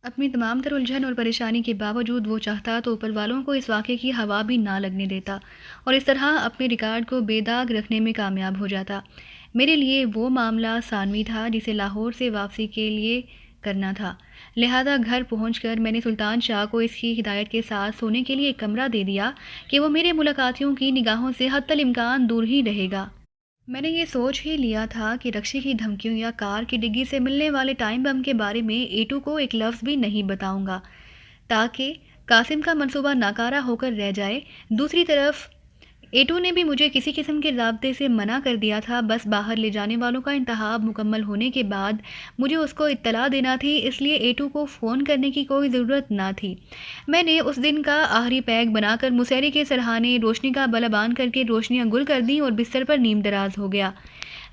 اپنی تمام تر الجھن اور پریشانی کے باوجود وہ چاہتا تو اوپر والوں کو اس واقعے کی ہوا بھی نہ لگنے دیتا اور اس طرح اپنے ریکارڈ کو بے داغ رکھنے میں کامیاب ہو جاتا۔ میرے لیے وہ معاملہ ثانوی تھا جسے لاہور سے واپسی کے لیے کرنا تھا، لہذا گھر پہنچ کر میں نے سلطان شاہ کو اس کی ہدایت کے ساتھ سونے کے لیے ایک کمرہ دے دیا کہ وہ میرے ملاقاتیوں کی نگاہوں سے حتی الامکان دور ہی رہے گا۔ میں نے یہ سوچ ہی لیا تھا کہ رکشی کی دھمکیوں یا کار کی ڈگی سے ملنے والے ٹائم بم کے بارے میں ایٹو کو ایک لفظ بھی نہیں بتاؤں گا تاکہ قاسم کا منصوبہ ناکارہ ہو کر رہ جائے۔ دوسری طرف ایٹو نے بھی مجھے کسی قسم کے رابطے سے منع کر دیا تھا، بس باہر لے جانے والوں کا انتخاب مکمل ہونے کے بعد مجھے اس کو اطلاع دینا تھی، اس لیے ایٹو کو فون کرنے کی کوئی ضرورت نہ تھی۔ میں نے اس دن کا آخری پیک بنا کر مسہری کے سرہانے روشنی کا بلب آن کر کے روشنیاں گل کر دیں اور بستر پر نیم دراز ہو گیا۔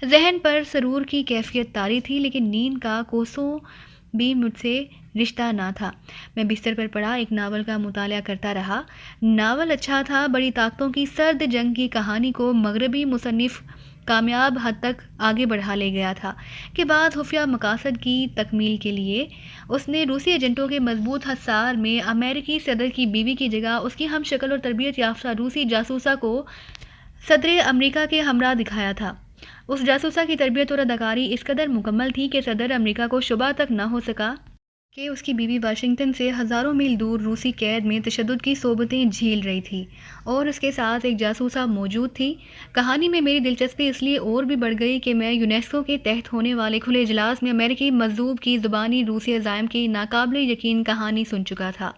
ذہن پر سرور کی کیفیت طاری تھی لیکن نیند کا کوسوں بھی مجھ سے رشتہ نہ تھا۔ میں بستر پر پڑا ایک ناول کا مطالعہ کرتا رہا۔ ناول اچھا تھا، بڑی طاقتوں کی سرد جنگ کی کہانی کو مغربی مصنف کامیاب حد تک آگے بڑھا لے گیا تھا کہ بعد خفیہ مقاصد کی تکمیل کے لیے اس نے روسی ایجنٹوں کے مضبوط حصار میں امریکی صدر کی بیوی کی جگہ اس کی ہم شکل اور تربیت یافتہ روسی جاسوسہ کو صدر امریکہ کے ہمراہ دکھایا تھا۔ اس جاسوسہ کی تربیت اور اداکاری اس قدر مکمل تھی کہ صدر امریکہ کو شبہ تک نہ ہو سکا کہ اس کی بیوی واشنگٹن سے ہزاروں میل دور روسی قید میں تشدد کی صحبتیں جھیل رہی تھی اور اس کے ساتھ ایک جاسوسہ موجود تھی۔ کہانی میں میری دلچسپی اس لیے اور بھی بڑھ گئی کہ میں یونیسکو کے تحت ہونے والے کھلے اجلاس میں امریکی مذہوب کی زبانی روسی عزائم کی ناقابل یقین کہانی سن چکا تھا،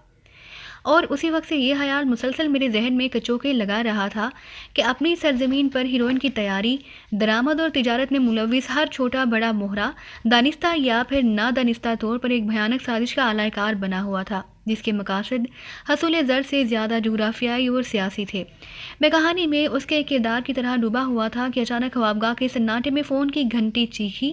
اور اسی وقت سے یہ خیال مسلسل میرے ذہن میں کچوکے لگا رہا تھا کہ اپنی سرزمین پر ہیروئن کی تیاری، درآمد اور تجارت میں ملوث ہر چھوٹا بڑا مہرا دانستہ یا پھر نادانستہ طور پر ایک بھیانک سازش کا اعلی کار بنا ہوا تھا جس کے مقاصد حصول زر سے زیادہ جغرافیائی اور سیاسی تھے۔ میں کہانی میں اس کے ایک کردار کی طرح ڈوبا ہوا تھا کہ اچانک خوابگاہ کے سناٹے میں فون کی گھنٹی چیخی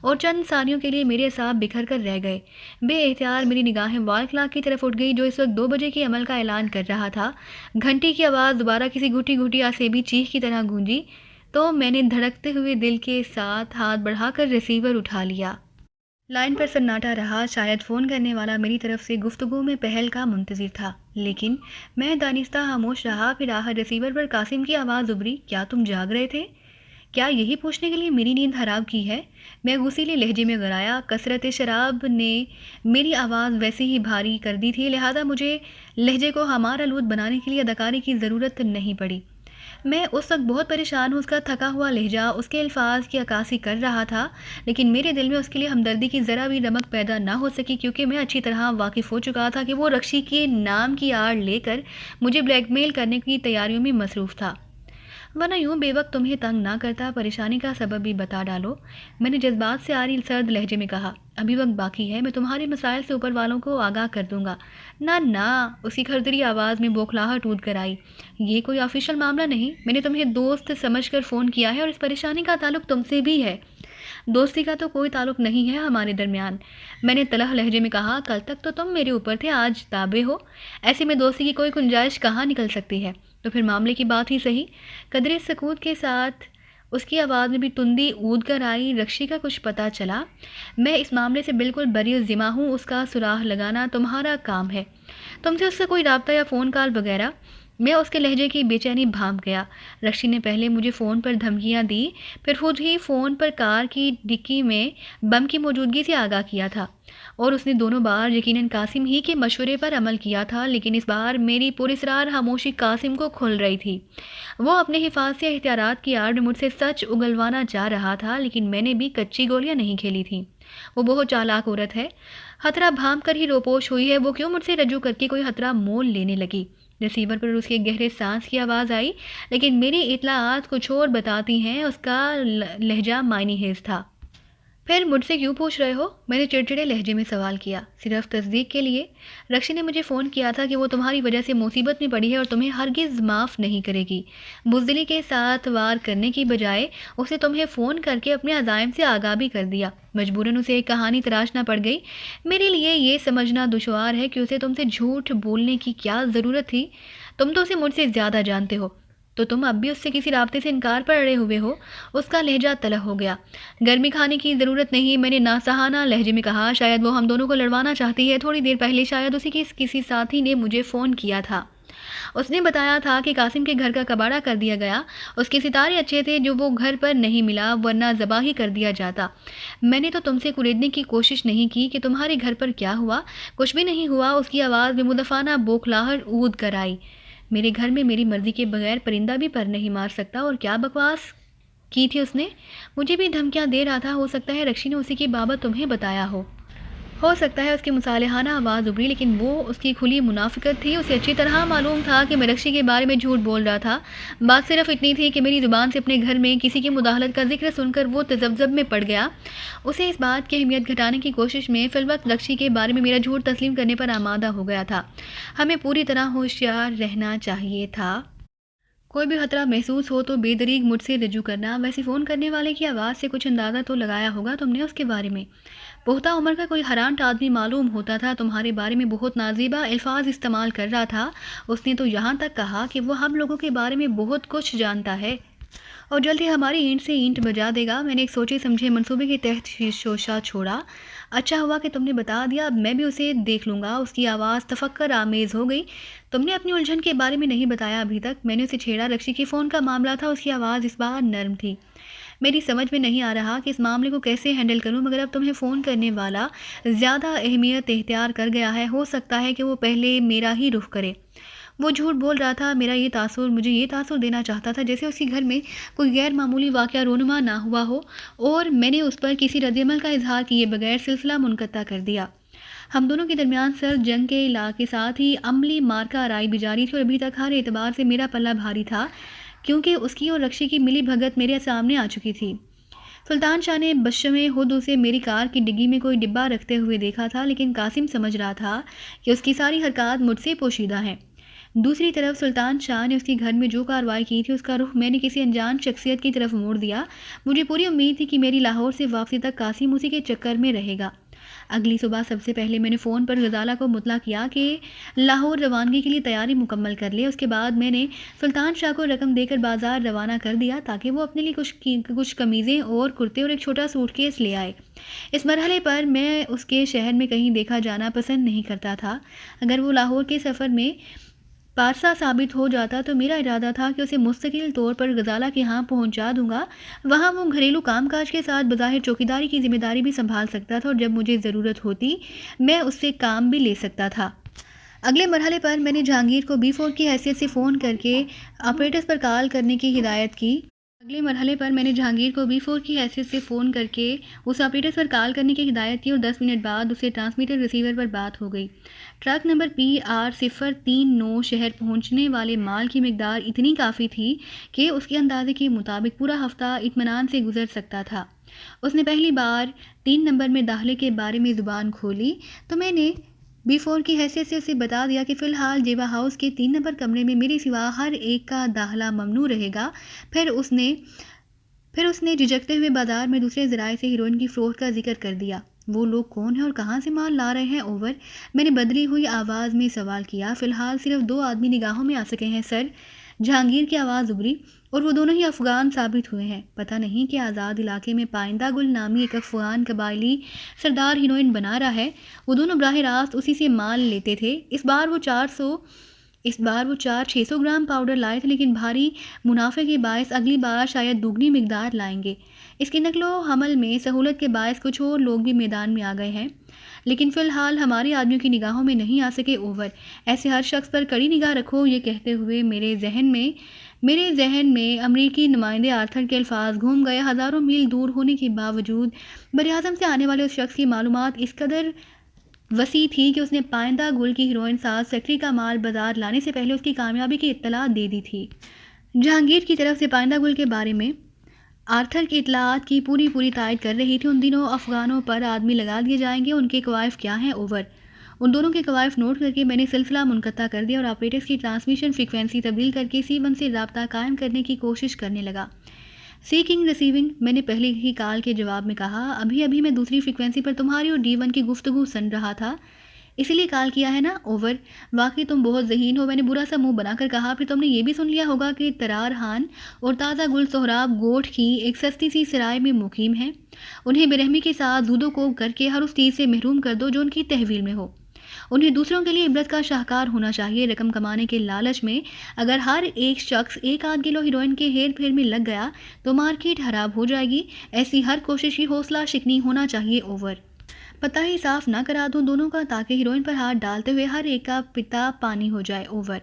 اور چند ثانیوں کے لیے میرے اعصاب بکھر کر رہ گئے۔ بے اختیار میری نگاہیں وال کلاک کی طرف اٹھ گئی جو اس وقت 2 بجے کے عمل کا اعلان کر رہا تھا۔ گھنٹی کی آواز دوبارہ کسی گھٹی گھٹی آسیبی چیخ کی طرح گونجی تو میں نے دھڑکتے ہوئے دل کے ساتھ ہاتھ بڑھا کر ریسیور اٹھا لیا۔ لائن پر سناٹا رہا، شاید فون کرنے والا میری طرف سے گفتگو میں پہل کا منتظر تھا، لیکن میں دانستہ خاموش رہا۔ پھر آخر ریسیور پر قاسم کی آواز ابھری، کیا تم جاگ رہے تھے؟ کیا یہی پوچھنے کے لیے میری نیند حرام کی ہے؟ میں غصیلے لہجے میں گرایا۔ کثرت شراب نے میری آواز ویسے ہی بھاری کر دی تھی، لہذا مجھے لہجے کو ہمار آلود بنانے کے لیے اداکاری کی ضرورت نہیں پڑی۔ میں اس وقت بہت پریشان ہوں، اس کا تھکا ہوا لہجہ اس کے الفاظ کی عکاسی کر رہا تھا، لیکن میرے دل میں اس کے لیے ہمدردی کی ذرا بھی رمق پیدا نہ ہو سکی کیونکہ میں اچھی طرح واقف ہو چکا تھا کہ وہ رکشی کے نام کی آڑ لے کر مجھے بلیک میل کرنے کی تیاریوں میں مصروف تھا۔ ورنہ یوں بے وقت تمہیں تنگ نہ کرتا، پریشانی کا سبب بھی بتا ڈالو، میں نے جذبات سے آری سرد لہجے میں کہا۔ ابھی وقت باقی ہے، میں تمہارے مسائل سے اوپر والوں کو آگاہ کر دوں گا۔ نہ نہ، اسی کھردری آواز میں بوکھلاہٹ ٹوٹ کر آئی۔ یہ کوئی آفیشل معاملہ نہیں، میں نے تمہیں دوست سمجھ کر فون کیا ہے اور اس پریشانی کا تعلق تم سے بھی ہے۔ دوستی کا تو کوئی تعلق نہیں ہے ہمارے درمیان، میں نے تلخ لہجے میں کہا۔ کل تک تو تم میرے اوپر تھے، آج تابع ہو، ایسے میں دوستی کی کوئی گنجائش کہاں نکل سکتی ہے؟ تو پھر معاملے کی بات ہی صحیح۔ قدرے سکوت کے ساتھ اس کی آواز میں بھی تندی اود کر آئی۔ رکشی کا کچھ پتہ چلا؟ میں اس معاملے سے بالکل بری الذمہ ہوں، اس کا سراغ لگانا تمہارا کام ہے۔ تم سے اس سے کوئی رابطہ یا فون کال وغیرہ؟ میں اس کے لہجے کی بے چینی بھانپ گیا۔ رکشی نے پہلے مجھے فون پر دھمکیاں دی، پھر خود ہی فون پر کار کی ڈکی میں بم کی موجودگی سے آگاہ کیا تھا، اور اس نے دونوں بار یقیناً قاسم ہی کے مشورے پر عمل کیا تھا، لیکن اس بار میری پراسرار خاموشی قاسم کو کھل رہی تھی۔ وہ اپنے حفاظتی احتیاطات کی آڑ میں مجھ سے سچ اگلوانا چاہ رہا تھا، لیکن میں نے بھی کچی گولیاں نہیں کھیلی تھیں۔ وہ بہت چالاک عورت ہے، خطرہ بھانپ کر ہی روپوش ہوئی ہے، وہ کیوں مجھ سے رجوع کر کے کوئی خطرہ مول لینے لگی؟ ریسیور پر اس کے گہرے سانس کی آواز آئی، لیکن میری اطلاعات کچھ اور بتاتی ہیں۔ اس کا لہجہ معنی خیز تھا۔ پھر مجھ سے کیوں پوچھ رہے ہو؟ میں نے چڑچڑے لہجے میں سوال کیا۔ صرف تصدیق کے لیے۔ رکشی نے مجھے فون کیا تھا کہ وہ تمہاری وجہ سے مصیبت میں پڑی ہے اور تمہیں ہرگز معاف نہیں کرے گی۔ بزدلی کے ساتھ وار کرنے کی بجائے اس نے تمہیں فون کر کے اپنے عزائم سے آگاہ بھی کر دیا۔ مجبوراً اسے ایک کہانی تراشنا پڑ گئی۔ میرے لیے یہ سمجھنا دشوار ہے کہ اسے تم سے جھوٹ بولنے کی کیا ضرورت تھی، تم تو اسے مجھ سے زیادہ جانتے ہو۔ تو تم اب بھی اس سے کسی رابطے سے انکار پر اڑے ہوئے ہو؟ اس کا لہجہ تلخ ہو گیا۔ گرمی کھانے کی ضرورت نہیں، میں نے ناصحانہ لہجے میں کہا۔ شاید وہ ہم دونوں کو لڑوانا چاہتی ہے۔ تھوڑی دیر پہلے شاید اسی کی کسی ساتھی نے مجھے فون کیا تھا۔ اس نے بتایا تھا کہ قاسم کے گھر کا کباڑہ کر دیا گیا۔ اس کے ستارے اچھے تھے جو وہ گھر پر نہیں ملا، ورنہ ذبح ہی کر دیا جاتا۔ میں نے تو تم سے کلیدنے کی کوشش نہیں کی کہ تمہارے گھر پر کیا ہوا۔ کچھ بھی نہیں ہوا، اس کی آواز میں مدفانہ بوکھلاہٹ اود کر آئی۔ میرے گھر میں میری مرضی کے بغیر پرندہ بھی پر نہیں مار سکتا۔ اور کیا بکواس کی تھی اس نے؟ مجھے بھی دھمکیاں دے رہا تھا۔ ہو سکتا ہے رکشی نے اسی کی بابت تمہیں بتایا ہو سکتا ہے اس کی مصالحانہ آواز ابھری، لیکن وہ اس کی کھلی منافقت تھی۔ اسے اچھی طرح معلوم تھا کہ میں رکشی کے بارے میں جھوٹ بول رہا تھا۔ بات صرف اتنی تھی کہ میری زبان سے اپنے گھر میں کسی کی مداخلت کا ذکر سن کر وہ تذبذب میں پڑ گیا۔ اسے اس بات کی اہمیت گھٹانے کی کوشش میں فی الوقت رکشی کے بارے میں میرا جھوٹ تسلیم کرنے پر آمادہ ہو گیا تھا۔ ہمیں پوری طرح ہوشیار رہنا چاہیے تھا۔ کوئی بھی خطرہ محسوس ہو تو بے دریغ مجھ سے رجوع کرنا۔ ویسے فون کرنے والے کی آواز سے کچھ اندازہ تو لگایا ہوگا تم نے اس کے بارے میں؟ پختہ عمر کا کوئی حرانٹ آدمی معلوم ہوتا تھا۔ تمہارے بارے میں بہت نازیبا الفاظ استعمال کر رہا تھا۔ اس نے تو یہاں تک کہا کہ وہ ہم لوگوں کے بارے میں بہت کچھ جانتا ہے اور جلد ہی ہماری اینٹ سے اینٹ بجا دے گا۔ میں نے ایک سوچے سمجھے منصوبے کے تحت شوشہ چھوڑا۔ اچھا ہوا کہ تم نے بتا دیا، اب میں بھی اسے دیکھ لوں گا۔ اس کی آواز تفکر آمیز ہو گئی۔ تم نے اپنی الجھن کے بارے میں نہیں بتایا ابھی تک۔ میں نے اسے چھیڑا۔ رکشی کے فون کا معاملہ تھا۔ اس کی آواز اس بار نرم تھی۔ میری سمجھ میں نہیں آ رہا کہ اس معاملے کو کیسے ہینڈل کروں، مگر اب تمہیں فون کرنے والا زیادہ اہمیت اختیار کر گیا ہے۔ ہو سکتا ہے کہ وہ پہلے میرا ہی رخ کرے۔ وہ جھوٹ بول رہا تھا۔ مجھے یہ تاثر دینا چاہتا تھا جیسے اس کے گھر میں کوئی غیر معمولی واقعہ رونما نہ ہوا ہو، اور میں نے اس پر کسی رد عمل کا اظہار کیے بغیر سلسلہ منقطع کر دیا۔ ہم دونوں کے درمیان سرد جنگ کے کے ساتھ ہی عملی مارکہ آرائی بھی جاری تھی، اور ابھی تک ہر اعتبار سے میرا پلہ بھاری تھا، کیونکہ اس کی اور رکشی کی ملی بھگت میرے سامنے آ چکی تھی۔ سلطان شاہ نے بشم خود اسے میری کار کی ڈگی میں کوئی ڈبہ رکھتے ہوئے دیکھا تھا، لیکن قاسم سمجھ رہا تھا کہ اس کی ساری حرکات مجھ سے پوشیدہ ہیں۔ دوسری طرف سلطان شاہ نے اس کے گھر میں جو کارروائی کی تھی، اس کا رخ میں نے کسی انجان شخصیت کی طرف موڑ دیا۔ مجھے پوری امید تھی کہ میری لاہور سے واپسی تک قاسم اسی کے چکر میں رہے گا۔ اگلی صبح سب سے پہلے میں نے فون پر غزالہ کو مطلع کیا کہ لاہور روانگی کے لیے تیاری مکمل کر لے۔ اس کے بعد میں نے سلطان شاہ کو رقم دے کر بازار روانہ کر دیا تاکہ وہ اپنے لیے کچھ قمیضیں اور کرتے اور ایک چھوٹا سوٹ کیس لے آئے۔ اس مرحلے پر میں اس کے شہر میں کہیں دیکھا جانا پسند نہیں کرتا تھا۔ اگر وہ لاہور کے سفر میں پارسا ثابت ہو جاتا تو میرا ارادہ تھا کہ اسے مستقل طور پر غزالہ کے ہاں پہنچا دوں گا۔ وہاں وہ گھریلو کام کاج کے ساتھ بظاہر چوکیداری کی ذمہ داری بھی سنبھال سکتا تھا، اور جب مجھے ضرورت ہوتی میں اس سے کام بھی لے سکتا تھا۔ اگلے مرحلے پر میں نے جہانگیر کو B4 کی حیثیت سے فون کر کے آپریٹرز پر کال کرنے کی ہدایت کی۔ اس آپریٹر پر کال کرنے کی ہدایت کی اور 10 منٹ بعد اسے ٹرانسمیٹر ریسیور پر بات ہو گئی۔ ٹرک نمبر PR039 شہر پہنچنے والے مال کی مقدار اتنی کافی تھی کہ اس کے اندازے کے مطابق پورا ہفتہ اطمینان سے گزر سکتا تھا۔ اس نے پہلی بار 3 نمبر میں داخلے کے بارے میں زبان کھولی تو میں نے B4 کی حیثیت سے اسے بتا دیا کہ فی الحال جیوا ہاؤس کے 3 نمبر کمرے میں میرے سوا ہر ایک کا داخلہ ممنوع رہے گا۔ پھر اس نے جھجکتے ہوئے بازار میں دوسرے ذرائع سے ہیروئن کی فروخت کا ذکر کر دیا۔ وہ لوگ کون ہیں اور کہاں سے مال لا رہے ہیں؟ اوور، میں نے بدلی ہوئی آواز میں سوال کیا۔ فی الحال صرف 2 آدمی نگاہوں میں آ سکے ہیں سر، جہانگیر کی آواز ابھری، اور وہ دونوں ہی افغان ثابت ہوئے ہیں۔ پتہ نہیں کہ آزاد علاقے میں پائندہ گل نامی ایک افغان قبائلی سردار ہیروئن بنا رہا ہے۔ وہ دونوں براہ راست اسی سے مال لیتے تھے۔ اس بار وہ 600 گرام پاؤڈر لائے تھے، لیکن بھاری منافع کے باعث اگلی بار شاید دوگنی مقدار لائیں گے۔ اس کی نقل و حمل میں سہولت کے باعث کچھ اور لوگ بھی میدان میں آ گئے ہیں، لیکن فی الحال ہمارے آدمیوں کی نگاہوں میں نہیں آ سکے۔ اوور، ایسے ہر شخص پر کڑی نگاہ رکھو۔ یہ کہتے ہوئے میرے ذہن میں امریکی نمائندے آرتھر کے الفاظ گھوم گئے۔ ہزاروں میل دور ہونے کے باوجود براعظم سے آنے والے اس شخص کی معلومات اس قدر وسیع تھی کہ اس نے پائندہ گل کی ہیروئن ساز فیکٹری کا مال بازار لانے سے پہلے اس کی کامیابی کی اطلاع دے دی تھی۔ جہانگیر کی طرف سے پائندہ گل کے بارے میں آرتھر کی اطلاعات کی پوری تائید کر رہی تھی۔ ان دنوں افغانوں پر آدمی لگا دیے جائیں گے، ان کے کوائف کیا ہیں؟ اوور، ان دونوں کے کوائف نوٹ کر کے میں نے سلسلہ منقطع کر دیا اور آپریٹرز کی ٹرانسمیشن فریکوینسی تبدیل کر کے C1 سے رابطہ قائم کرنے کی کوشش کرنے لگا۔ سیکنگ ریسیونگ، میں نے پہلے ہی کال کے جواب میں کہا۔ ابھی میں دوسری فریکوینسی پر تمہاری اور D1 کی گفتگو سن رہا تھا۔ اسی لیے کال کیا ہے نا؟ اوور. واقعی تم بہت ذہین ہو. میں نے برا سا منہ بنا کر کہا. پھر تم نے یہ بھی سن لیا ہوگا کہ ترار خان اور تازہ گل سہراب گوٹھ کی ایک سستی سی سرائے میں مقیم ہیں. انہیں برحمی کے ساتھ زودو کو کر کے ہر اس چیز سے محروم کر دو جو ان کی تحویل میں ہو. انہیں دوسروں کے لیے عبرت کا شاہکار ہونا چاہیے. رقم کمانے کے لالچ میں اگر ہر ایک شخص 1 آدھ کلو ہیروئن کے ہیر پھیر میں لگ گیا تو مارکیٹ خراب ہو جائے گی. ایسی ہر کوشش کی حوصلہ شکنی ہونا چاہیے. اوور. پتہ ہی صاف نہ کرا دوں دونوں کا تاکہ ہیروئن پر ہاتھ ڈالتے ہوئے ہر ایک کا پتا پانی ہو جائے. اوور.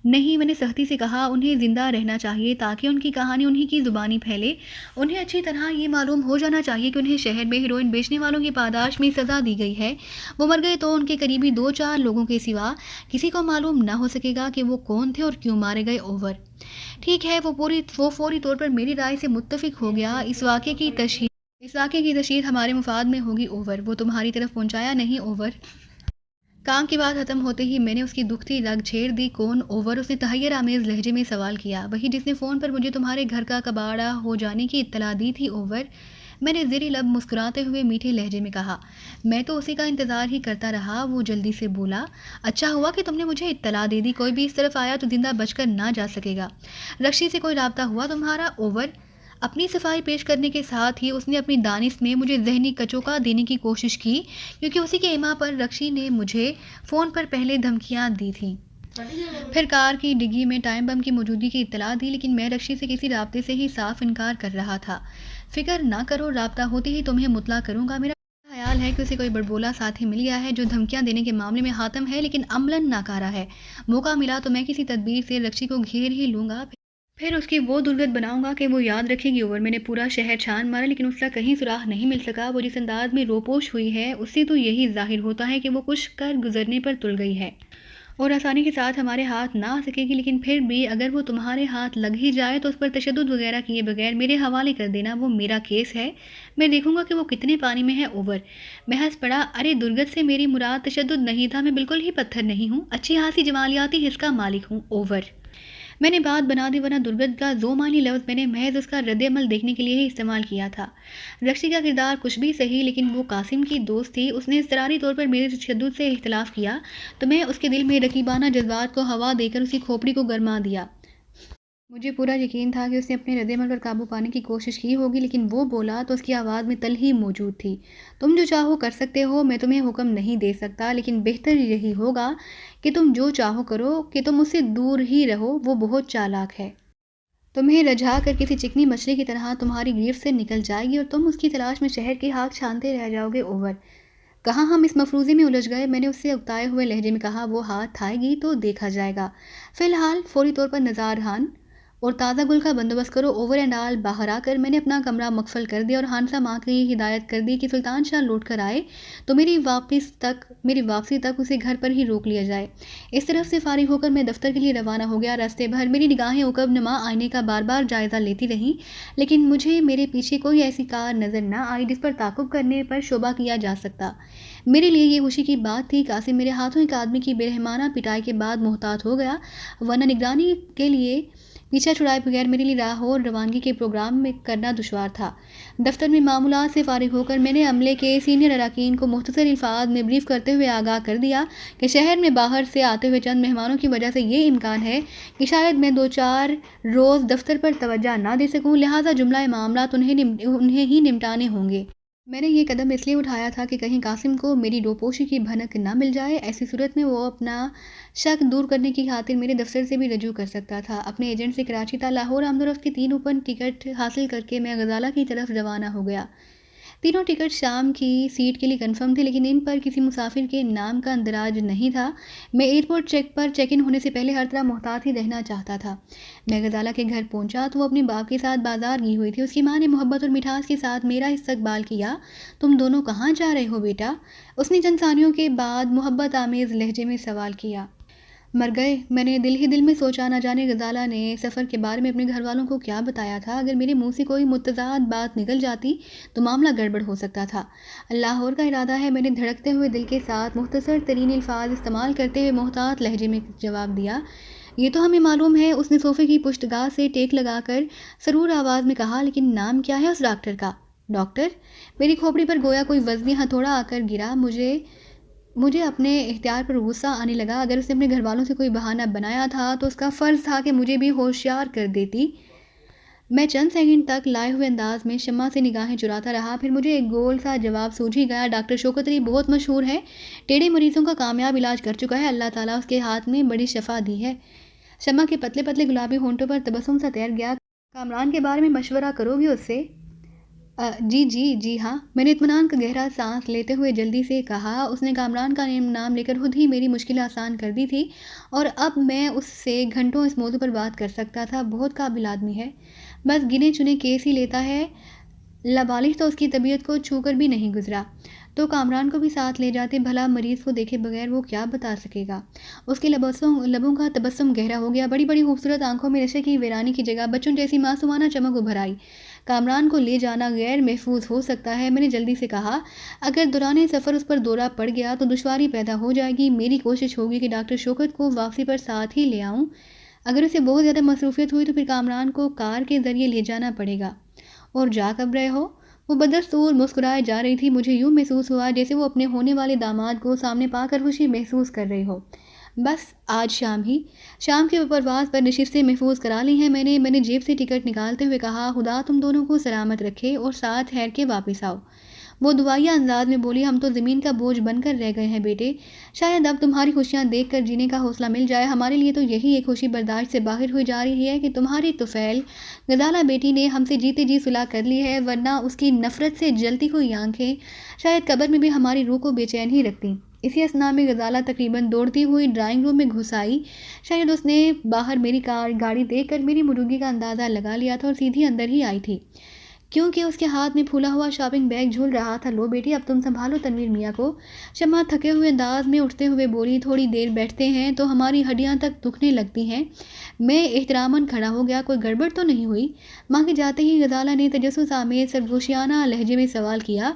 نہیں، میں نے سختی سے کہا. انہیں زندہ رہنا چاہیے تاکہ ان کی کہانی انہی کی زبانی پھیلے. انہیں اچھی طرح یہ معلوم ہو جانا چاہیے کہ انہیں شہر میں ہیروئن بیچنے والوں کی پاداش میں سزا دی گئی ہے. وہ مر گئے تو ان کے قریبی 2-4 لوگوں کے سوا کسی کو معلوم نہ ہو سکے گا کہ وہ کون تھے اور کیوں مارے گئے. اوور. ٹھیک ہے. وہ فوری طور پر میری رائے سے متفق ہو گیا. اس واقعے کی تشہیر ہمارے مفاد میں ہوگی. اوور. وہ تمہاری طرف پہنچایا نہیں. اوور. کام کی بات ختم ہوتے ہی میں نے اس کی دکھتی رگ چھیڑ دی. کون؟ اوور. اس نے تحیر آمیز لہجے میں سوال کیا. وہی جس نے فون پر مجھے تمہارے گھر کا کباڑہ ہو جانے کی اطلاع دی تھی. اوور. میں نے زیر لب مسکراتے ہوئے میٹھے لہجے میں کہا. میں تو اسی کا انتظار ہی کرتا رہا. وہ جلدی سے بولا. اچھا ہوا کہ تم نے مجھے اطلاع دے دی. کوئی بھی اس طرف آیا تو زندہ بچ کر نہ جا سکے گا. رکشی سے کوئی رابطہ ہوا تمہارا؟ اوور. اپنی صفائی پیش کرنے کے ساتھ ہی اس نے اپنی دانش میں مجھے ذہنی کچوکا دینے کی کوشش کی کیونکہ اسی کے ایما پر رکشی نے مجھے فون پر پہلے دھمکیاں دی تھیں. پھر کار کی ڈگی میں ٹائم بم کی موجودگی کی اطلاع دی. لیکن میں رکشی سے کسی رابطے سے ہی صاف انکار کر رہا تھا. فکر نہ کرو، رابطہ ہوتے ہی تمہیں مطلع کروں گا. میرا خیال ہے کہ اسے کوئی بڑبولا ساتھی مل گیا ہے جو دھمکیاں دینے کے معاملے میں حاتم ہے لیکن عملاً ناکارہ ہے. موقع ملا تو میں کسی تدبیر سے رکشی کو گھیر ہی لوں گا. پھر اس کی وہ درگت بناؤں گا کہ وہ یاد رکھے گی. اوور. میں نے پورا شہر چھان مارا لیکن اس کا کہیں سراغ نہیں مل سکا. وہ جس انداز میں روپوش ہوئی ہے اس سے تو یہی ظاہر ہوتا ہے کہ وہ کچھ کر گزرنے پر تل گئی ہے اور آسانی کے ساتھ ہمارے ہاتھ نہ آ سکے گی. لیکن پھر بھی اگر وہ تمہارے ہاتھ لگ ہی جائے تو اس پر تشدد وغیرہ کیے بغیر میرے حوالے کر دینا. وہ میرا کیس ہے. میں دیکھوں گا کہ وہ کتنے پانی میں ہے. اوور. میں ہنس پڑا. ارے درگت سے میری مراد تشدد نہیں تھا. میں بالکل ہی پتھر نہیں ہوں. اچھی خاصی جمالیاتی حس کا مالک ہوں. اوور. میں نے بات بنا دی ورنہ درگت کا زومانی لفظ میں نے محض اس کا رد عمل دیکھنے کے لیے ہی استعمال کیا تھا. رکشی کا کردار کچھ بھی صحیح لیکن وہ قاسم کی دوست تھی. اس نے اضطراری طور پر میرے تشدد سے اختلاف کیا تو میں اس کے دل میں رقیبانہ جذبات کو ہوا دے کر اس کی کھوپڑی کو گرما دیا. مجھے پورا یقین تھا کہ اس نے اپنے رد عمل پر قابو پانے کی کوشش کی ہوگی لیکن وہ بولا تو اس کی آواز میں تلخی موجود تھی. تم جو چاہو کر سکتے ہو. میں تمہیں حکم نہیں دے سکتا لیکن بہتر یہی ہوگا کہ تم جو چاہو کرو کہ تم اس سے دور ہی رہو. وہ بہت چالاک ہے. تمہیں رجھا کر کسی چکنی مچھلی کی طرح تمہاری گرفت سے نکل جائے گی اور تم اس کی تلاش میں شہر کی خاک چھانتے رہ جاؤ گے. اوور. کہاں ہم اس مفروضے میں الجھ گئے. میں نے اس سے اکتائے ہوئے لہجے میں کہا. وہ ہاتھ تھائے گی تو دیکھا جائے گا. فی الحال فوری طور پر نزار خان اور تازہ گل کا بندوبست کرو. Over and all. باہر آ کر میں نے اپنا کمرہ مقفل کر دیا اور ہانسا ماں کی ہدایت کر دی کہ سلطان شاہ لوٹ کر آئے تو میری واپسی تک اسے گھر پر ہی روک لیا جائے. اس طرف سے فارغ ہو کر میں دفتر کے لیے روانہ ہو گیا. راستے بھر میری نگاہیں عقب نما آئینے کا بار بار جائزہ لیتی رہیں لیکن مجھے میرے پیچھے کوئی ایسی کار نظر نہ آئی جس پر تعاقب کرنے پر شبہ کیا جا سکتا. میرے لیے یہ خوشی کی بات تھی قاسم میرے ہاتھوں ایک آدمی کی بے رحمانہ پٹائی کے بعد محتاط ہو گیا ورنہ نگرانی کے لیے پیچھا چھڑائے بغیر میرے لیے لاہور روانگی کے پروگرام میں کرنا دشوار تھا. دفتر میں معمولات سے فارغ ہو کر میں نے عملے کے سینئر اراکین کو مختصر الفاظ میں بریف کرتے ہوئے آگاہ کر دیا کہ شہر میں باہر سے آتے ہوئے چند مہمانوں کی وجہ سے یہ امکان ہے کہ شاید میں 2-4 روز دفتر پر توجہ نہ دے سکوں لہٰذا جملہ معاملات انہیں ہی نمٹانے ہوں گے. میں نے یہ قدم اس لیے اٹھایا تھا کہ کہیں قاسم کو میری روپوشی کی بھنک نہ مل جائے. ایسی صورت میں وہ اپنا شک دور کرنے کی خاطر میرے دفتر سے بھی رجوع کر سکتا تھا. اپنے ایجنٹ سے کراچی تا لاہور آمد و رفت کی 3 اوپن ٹکٹ حاصل کر کے میں غزالہ کی طرف روانہ ہو گیا. تینوں ٹکٹ شام کی سیٹ کے لیے کنفرم تھے لیکن ان پر کسی مسافر کے نام کا اندراج نہیں تھا. میں ایئرپورٹ چیک پر چیک ان ہونے سے پہلے ہر طرح محتاط ہی رہنا چاہتا تھا. میں غزالہ کے گھر پہنچا تو وہ اپنے باپ کے ساتھ بازار گئی ہوئی تھی. اس کی ماں نے محبت اور مٹھاس کے ساتھ میرا استقبال کیا. تم دونوں کہاں جا رہے ہو بیٹا؟ اس نے چند ثانیوں کے بعد محبت آمیز لہجے میں سوال کیا. مر گئے. میں نے دل ہی دل میں سوچا نہ جانے غزالہ نے سفر کے بارے میں اپنے گھر والوں کو کیا بتایا تھا. اگر میرے منہ سے کوئی متضاد بات نکل جاتی تو معاملہ گڑبڑ ہو سکتا تھا. لاہور کا ارادہ ہے. میں نے دھڑکتے ہوئے دل کے ساتھ مختصر ترین الفاظ استعمال کرتے ہوئے محتاط لہجے میں جواب دیا. یہ تو ہمیں معلوم ہے. اس نے صوفے کی پشت گاہ سے ٹیک لگا کر سرور آواز میں کہا. لیکن نام کیا ہے اس ڈاکٹر کا؟ ڈاکٹر؟ میری کھوپڑی پر گویا کوئی وزنی ہتھوڑا آ کر گرا. مجھے اپنے اختیار پر غصہ آنے لگا۔ اگر اس نے اپنے گھر والوں سے کوئی بہانہ بنایا تھا تو اس کا فرض تھا کہ مجھے بھی ہوشیار کر دیتی۔ میں چند سیکنڈ تک لائے ہوئے انداز میں شمع سے نگاہیں چراتا رہا، پھر مجھے ایک گول سا جواب سوجھ ہی گیا۔ ڈاکٹر شوکت علی بہت مشہور ہے، ٹیڑھے مریضوں کا کامیاب علاج کر چکا ہے، اللہ تعالیٰ اس کے ہاتھ میں بڑی شفا دی ہے۔ شمع کے پتلے پتلے گلابی ہونٹوں پر تبسم سا تیر گیا۔ کامران کے بارے میں مشورہ کرو گی اس سے؟ جی ہاں، میں نے اطمینان کا گہرا سانس لیتے ہوئے جلدی سے کہا۔ اس نے کامران کا نام لے کر خود ہی میری مشکل آسان کر دی تھی، اور اب میں اس سے گھنٹوں اس موضوع پر بات کر سکتا تھا۔ بہت قابل آدمی ہے، بس گنے چنے کیس ہی لیتا ہے، لابالغ تو اس کی طبیعت کو چھو کر بھی نہیں گزرا۔ تو کامران کو بھی ساتھ لے جاتے، بھلا مریض کو دیکھے بغیر وہ کیا بتا سکے گا۔ اس کے لبوں کا تبسم گہرا ہو گیا، بڑی بڑی خوبصورت آنکھوں میں نشے کی ویرانی کی جگہ بچوں جیسی معصومانہ چمک ابھر آئی۔ کامران کو لے جانا غیر محفوظ ہو سکتا ہے، میں نے جلدی سے کہا۔ اگر دوران سفر اس پر دورہ پڑ گیا تو دشواری پیدا ہو جائے گی۔ میری کوشش ہوگی کہ ڈاکٹر شوکت کو واپسی پر ساتھ ہی لے آؤں۔ اگر اسے بہت زیادہ مصروفیت ہوئی تو پھر کامران کو کار کے ذریعے لے جانا پڑے گا۔ اور جا کب رہے ہو؟ وہ بدستور مسکرائے جا رہی تھی۔ مجھے یوں محسوس ہوا جیسے وہ اپنے ہونے والے داماد کو سامنے پا کر خوشی محسوس کر رہی ہو۔ بس آج شام کی پرواز پر نشستیں محفوظ کرا لی ہیں میں نے جیب سے ٹکٹ نکالتے ہوئے کہا۔ خدا تم دونوں کو سلامت رکھے اور ساتھ ٹھہر کے واپس آؤ۔ وہ دعائیہ انداز میں بولی۔ ہم تو زمین کا بوجھ بن کر رہ گئے ہیں بیٹے، شاید اب تمہاری خوشیاں دیکھ کر جینے کا حوصلہ مل جائے۔ ہمارے لیے تو یہی ایک خوشی برداشت سے باہر ہوئی جا رہی ہے کہ تمہاری طفیل غزالہ بیٹی نے ہم سے جیتے جی صلح کر لی ہے، ورنہ اس کی نفرت سے جلتی ہوئی آنکھیں شاید قبر میں بھی ہماری روح کو بے چین ہی رکھتی۔ اسی اثنا میں غزالہ تقریباً دوڑتی ہوئی ڈرائنگ روم میں گھس آئی۔ شاید اس نے باہر میری گاڑی دیکھ کر میری موجودگی کا اندازہ لگا لیا تھا اور سیدھی اندر ہی آئی تھی، کیونکہ اس کے ہاتھ میں پھولا ہوا شاپنگ بیگ جھول رہا تھا۔ لو بیٹی، اب تم سنبھالو تنویر میاں کو۔ شمع تھکے ہوئے انداز میں اٹھتے ہوئے بولی۔ تھوڑی دیر بیٹھتے ہیں تو ہماری ہڈیاں تک دکھنے لگتی ہیں۔ میں احتراماً کھڑا ہو گیا۔ کوئی گڑبڑ تو نہیں ہوئی؟ ماں کے جاتے ہی غزالہ نے تجسس آمیز سرگوشیانہ لہجے میں سوال کیا۔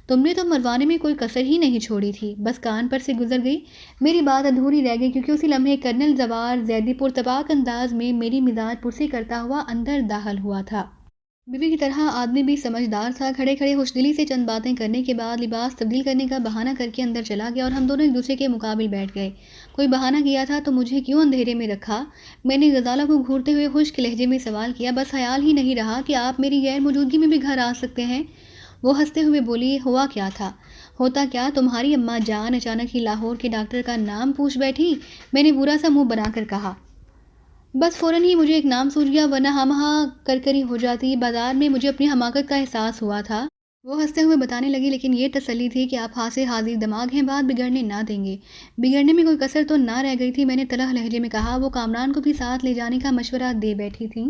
تم نے تو مروانے میں کوئی کسر ہی نہیں چھوڑی تھی، بس کان پر سے گزر گئی۔ میری بات ادھوری رہ گئی کیونکہ اسی لمحے کرنل زوار زیدی پرتپاک انداز میں میری مزاج پرسی کرتا ہوا اندر داخل ہوا تھا۔ بیوی کی طرح آدمی بھی سمجھدار تھا۔ کھڑے کھڑے خوش دلی سے چند باتیں کرنے کے بعد لباس تبدیل کرنے کا بہانہ کر کے اندر چلا گیا اور ہم دونوں ایک دوسرے کے مقابل بیٹھ گئے۔ کوئی بہانہ کیا تھا تو مجھے کیوں اندھیرے میں رکھا؟ میں نے غزالہ کو گھورتے ہوئے خشک لہجے میں سوال کیا۔ بس خیال ہی نہیں رہا کہ آپ میری غیر موجودگی میں بھی گھر آ سکتے ہیں۔ وہ ہنستے ہوئے بولی۔ ہوا کیا تھا؟ ہوتا کیا، تمہاری اماں جان اچانک ہی لاہور کے ڈاکٹر کا نام پوچھ بیٹھی۔ میں نے برا سا منہ بنا کر کہا۔ بس فوراً ہی مجھے ایک نام سوجھ گیا، ورنہ ہم کرکری ہو جاتی۔ بازار میں مجھے اپنی حماقت کا احساس ہوا تھا۔ وہ ہنستے ہوئے بتانے لگی۔ لیکن یہ تسلی تھی کہ آپ ہاتھ سے حاضر دماغ ہیں، بات بگڑنے نہ دیں گے۔ بگڑنے میں کوئی کسر تو نہ رہ گئی تھی، میں نے تلخ لہجے میں کہا۔ وہ کامران کو بھی ساتھ لے جانے کا مشورہ دے بیٹھی تھی۔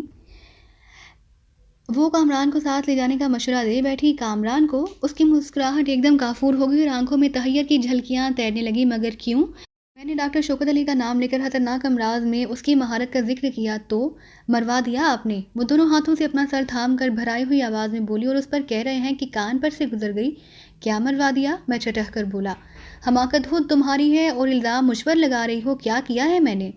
کامران کو اس کی مسکراہٹ ایک دم کافور ہو گئی اور آنکھوں میں تحیر کی جھلکیاں تیرنے لگی۔ مگر کیوں؟ میں نے ڈاکٹر شوکت علی کا نام لے کر خطرناک امراض میں اس کی مہارت کا ذکر کیا۔ تو مروا دیا آپ نے؟ وہ دونوں ہاتھوں سے اپنا سر تھام کر بھرائی ہوئی آواز میں بولی۔ اور اس پر کہہ رہے ہیں کہ کان پر سے گزر گئی؟ کیا مروا دیا؟ میں چٹخ کر بولا۔ حماقت خود تمہاری ہے اور الزام مجھ پر لگا رہی ہو۔ کیا کیا ہے میں نے؟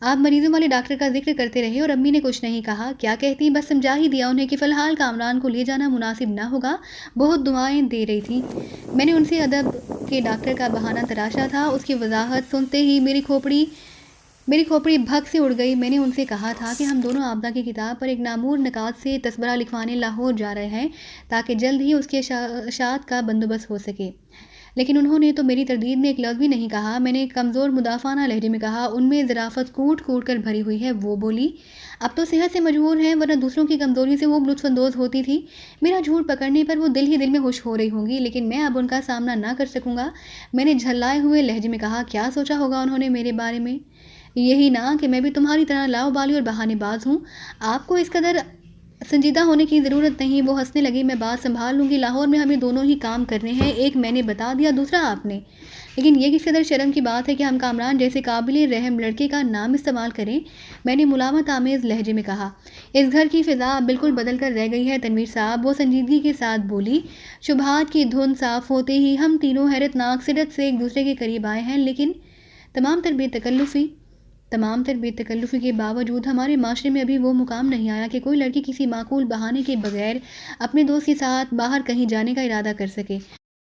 آپ مریضوں والے ڈاکٹر کا ذکر کرتے رہے اور امی نے کچھ نہیں کہا۔ کیا کہتی؟ بس سمجھا ہی دیا انہیں کہ فی الحال کامران کو لے جانا مناسب نہ ہوگا۔ بہت دعائیں دے رہی تھی۔ میں نے ان سے ادب کے ڈاکٹر کا بہانہ تراشا تھا۔ اس کی وضاحت سنتے ہی میری کھوپڑی بھگ سے اڑ گئی۔ میں نے ان سے کہا تھا کہ ہم دونوں آبدہ کی کتاب پر ایک نامور نکات سے تصبرہ لکھوانے لاہور جا رہے ہیں تاکہ جلد ہی اس کے اشاعت کا بندوبست ہو سکے، لیکن انہوں نے تو میری تردید میں ایک لفظ بھی نہیں کہا۔ میں نے کمزور مدافعانہ لہجے میں کہا۔ ان میں ظرافت کوٹ کوٹ کر بھری ہوئی ہے۔ وہ بولی۔ اب تو صحت سے مجبور ہیں، ورنہ دوسروں کی کمزوری سے وہ لطف اندوز ہوتی تھی۔ میرا جھوٹ پکڑنے پر وہ دل ہی دل میں خوش ہو رہی ہوں گی، لیکن میں اب ان کا سامنا نہ کر سکوں گا۔ میں نے جھلائے ہوئے لہجے میں کہا۔ کیا سوچا ہوگا انہوں نے میرے بارے میں؟ یہی نا کہ میں بھی تمہاری طرح لاؤبالی اور بہانے باز ہوں۔ آپ کو اس قدر سنجیدہ ہونے کی ضرورت نہیں۔ وہ ہنسنے لگی۔ میں بات سنبھال لوں گی، لاہور میں ہمیں دونوں ہی کام کرنے ہیں، ایک میں نے بتا دیا، دوسرا آپ نے۔ لیکن یہ کس قدر شرم کی بات ہے کہ ہم کامران جیسے قابل رحم لڑکے کا نام استعمال کریں، میں نے ملامت آمیز لہجے میں کہا۔ اس گھر کی فضا اب بالکل بدل کر رہ گئی ہے تنویر صاحب، وہ سنجیدگی کے ساتھ بولی۔ شبہات کی دھن صاف ہوتے ہی ہم تینوں حیرت ناک صدت سے ایک دوسرے کے قریب آئے ہیں، لیکن تمام تر بے تکلفی کے باوجود ہمارے معاشرے میں ابھی وہ مقام نہیں آیا کہ کوئی لڑکی کسی معقول بہانے کے بغیر اپنے دوست کے ساتھ باہر کہیں جانے کا ارادہ کر سکے۔